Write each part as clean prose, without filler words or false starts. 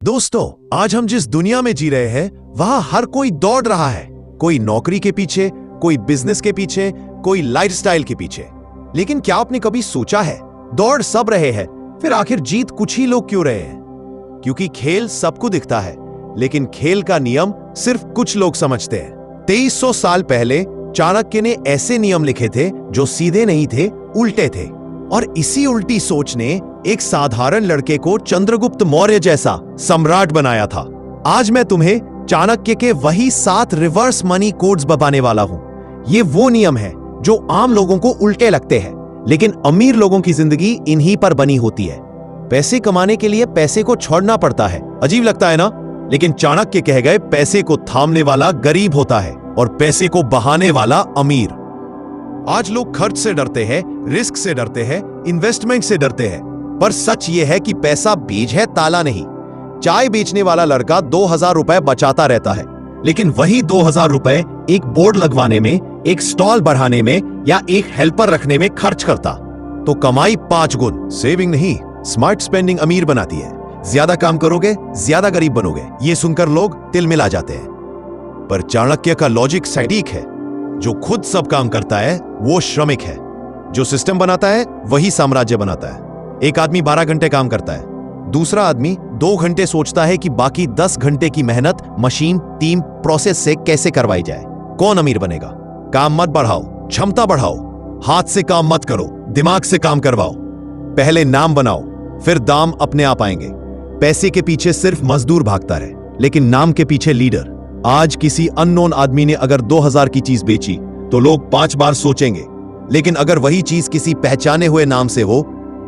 दोस्तों, आज हम जिस दुनिया में जी रहे हैं वहां हर कोई दौड़ रहा है। कोई नौकरी के पीछे, कोई बिजनेस के पीछे, कोई लाइफस्टाइल के पीछे। लेकिन क्या आपने कभी सोचा है, दौड़ सब रहे हैं, फिर आखिर जीत कुछ ही लोग क्यों रहे हैं? क्योंकि खेल सबको दिखता है, लेकिन खेल का नियम सिर्फ कुछ लोग समझते हैं। 2300 साल पहले चाणक्य ने ऐसे नियम लिखे थे जो सीधे नहीं थे, उल्टे थे। और इसी उल्टी सोच ने एक साधारण लड़के को चंद्रगुप्त मौर्य जैसा सम्राट बनाया था। आज मैं तुम्हें चाणक्य के वही 7 रिवर्स मनी कोड्स बताने वाला हूं। ये वो नियम है जो आम लोगों को उल्टे लगते हैं, लेकिन अमीर लोगों की जिंदगी इन्हीं पर बनी होती है। पैसे कमाने के लिए पैसे को छोड़ना पड़ता है। अजीब लगता है ना? लेकिन चाणक्य कह गए, पैसे को थामने वाला गरीब होता है और पैसे को बहाने वाला अमीर। आज लोग खर्च से डरते हैं, रिस्क से डरते हैं, इन्वेस्टमेंट से डरते हैं, पर सच यह है कि पैसा बीज है, ताला नहीं। चाय बेचने वाला लड़का 2000 रुपए बचाता रहता है, लेकिन वही 2000 रुपए एक बोर्ड लगवाने में, एक स्टॉल बढ़ाने में या एक हेल्पर रखने में खर्च करता तो कमाई 5 गुण। सेविंग नहीं, स्मार्ट स्पेंडिंग अमीर बनाती है। ज्यादा काम करोगे, ज्यादा गरीब बनोगे। ये सुनकर लोग तिलमिला जाते हैं, पर चाणक्य का लॉजिक सटीक है। जो खुद सब काम करता है वो श्रमिक है, जो सिस्टम बनाता है वही साम्राज्य बनाता है। एक आदमी 12 घंटे काम करता है, दूसरा आदमी 2 घंटे सोचता है कि बाकी 10 घंटे की मेहनत मशीन, टीम, प्रोसेस से कैसे करवाई जाए। कौन अमीर बनेगा? काम मत बढ़ाओ, क्षमता बढ़ाओ। हाथ से काम मत करो, दिमाग से काम करवाओ। पहले नाम बनाओ, फिर दाम अपने आप आएंगे। पैसे के पीछे सिर्फ मजदूर भागता रहे, लेकिन नाम के पीछे लीडर। आज किसी अननोन आदमी ने अगर 2000 की चीज बेची तो लोग 5 बार सोचेंगे, लेकिन अगर वही चीज किसी पहचाने हुए नाम से हो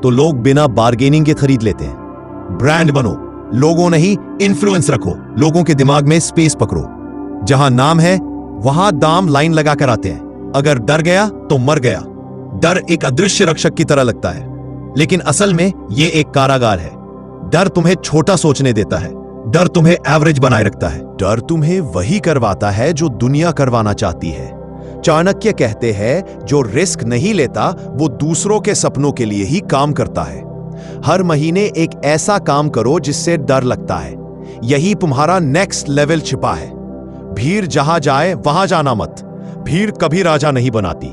तो लोग बिना बार्गेनिंग के खरीद लेते हैं। ब्रांड बनो, लोगों नहीं इन्फ्लुएंस रखो। लोगों के दिमाग में स्पेस पकड़ो। जहां नाम है वहां दाम लाइन लगा कर आते हैं। अगर डर गया तो मर गया। डर एक अदृश्य रक्षक की तरह लगता है, लेकिन असल में यह एक कारागार है। डर तुम्हें छोटा सोचने देता है, डर तुम्हें एवरेज बनाए रखता है। डर तुम्हें वही करवाता है जो दुनिया करवाना चाहती है। चाणक्य कहते हैं, जो रिस्क नहीं लेता वो दूसरों के सपनों के लिए ही काम करता है। हर महीने एक ऐसा काम करो जिससे डर लगता है। यही तुम्हारा नेक्स्ट लेवल छिपा है। भीड़ जहां जाए वहां जाना मत। भीड़ कभी राजा नहीं बनाती,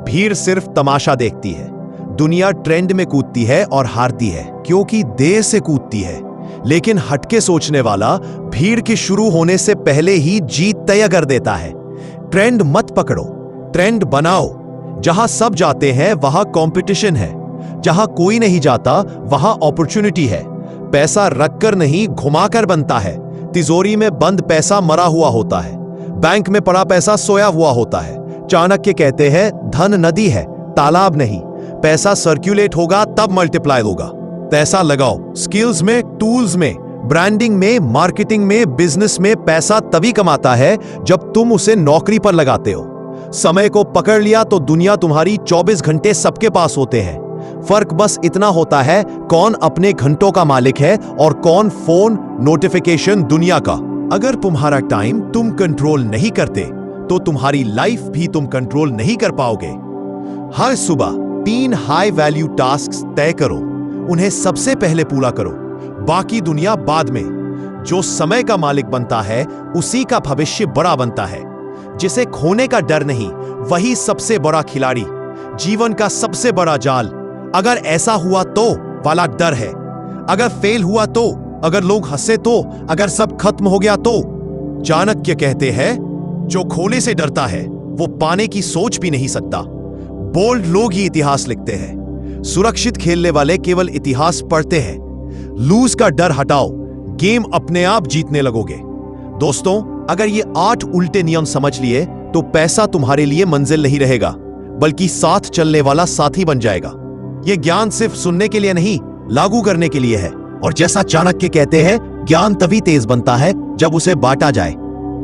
भीड़ सिर्फ तमाशा देखती है। दुनिया ट्रेंड में कूदती है और हारती है क्योंकि देर से कूदती है, लेकिन हटके सोचने वाला भीड़ के शुरू होने से पहले ही जीत तय कर देता है। ट्रेंड मत पकड़ो, ट्रेंड बनाओ। जहां सब जाते हैं वहां कंपटीशन है, जहां कोई नहीं जाता वहां अपॉर्चुनिटी है। पैसा रखकर नहीं, घुमाकर बनता है। तिजोरी में बंद पैसा मरा हुआ होता है, बैंक में पड़ा पैसा सोया हुआ होता है। चाणक्य कहते हैं, धन नदी है, तालाब नहीं। पैसा सर्कुलेट होगा तब मल्टीप्लाई होगा। पैसा लगाओ स्किल्स में, टूल्स में, ब्रांडिंग में, मार्केटिंग में, बिजनेस में। पैसा तभी कमाता है जब तुम उसे नौकरी पर लगाते हो। समय को पकड़ लिया तो दुनिया तुम्हारी 24 घंटे सबके पास होते हैं। फर्क बस इतना होता है, कौन अपने घंटों का मालिक है और कौन फोन, नोटिफिकेशन, दुनिया का। अगर तुम्हारा टाइम तुम कंट्रोल नहीं करते तो तुम्हारी लाइफ भी तुम कंट्रोल नहीं कर पाओगे। हर सुबह 3 हाई वैल्यू टास्क तय करो, उन्हें सबसे पहले पूरा करो, बाकी दुनिया बाद में। जो समय का मालिक बनता है उसी का भविष्य बड़ा बनता है। जिसे खोने का डर नहीं, वही सबसे बड़ा खिलाड़ी। जीवन का सबसे बड़ा जाल अगर ऐसा हुआ तो वाला डर है। अगर फेल हुआ तो, अगर लोग हंसे तो, अगर सब खत्म हो गया तो। चाणक्य कहते हैं, जो खोने से डरता है वो पाने की सोच भी नहीं सकता। बोल्ड लोग ही इतिहास लिखते हैं। सुरक्षित खेलने वाले केवल इतिहास पढ़ते हैं। लूज का डर हटाओ, गेम अपने आप जीतने लगोगे। दोस्तों, अगर ये 8 उल्टे नियम समझ लिए तो पैसा तुम्हारे लिए मंजिल नहीं रहेगा, बल्कि साथ चलने वाला साथी बन जाएगा। यह ज्ञान सिर्फ सुनने के लिए नहीं, लागू करने के लिए है। और जैसा चाणक्य कहते हैं, ज्ञान तभी तेज बनता है जब उसे बांटा जाए।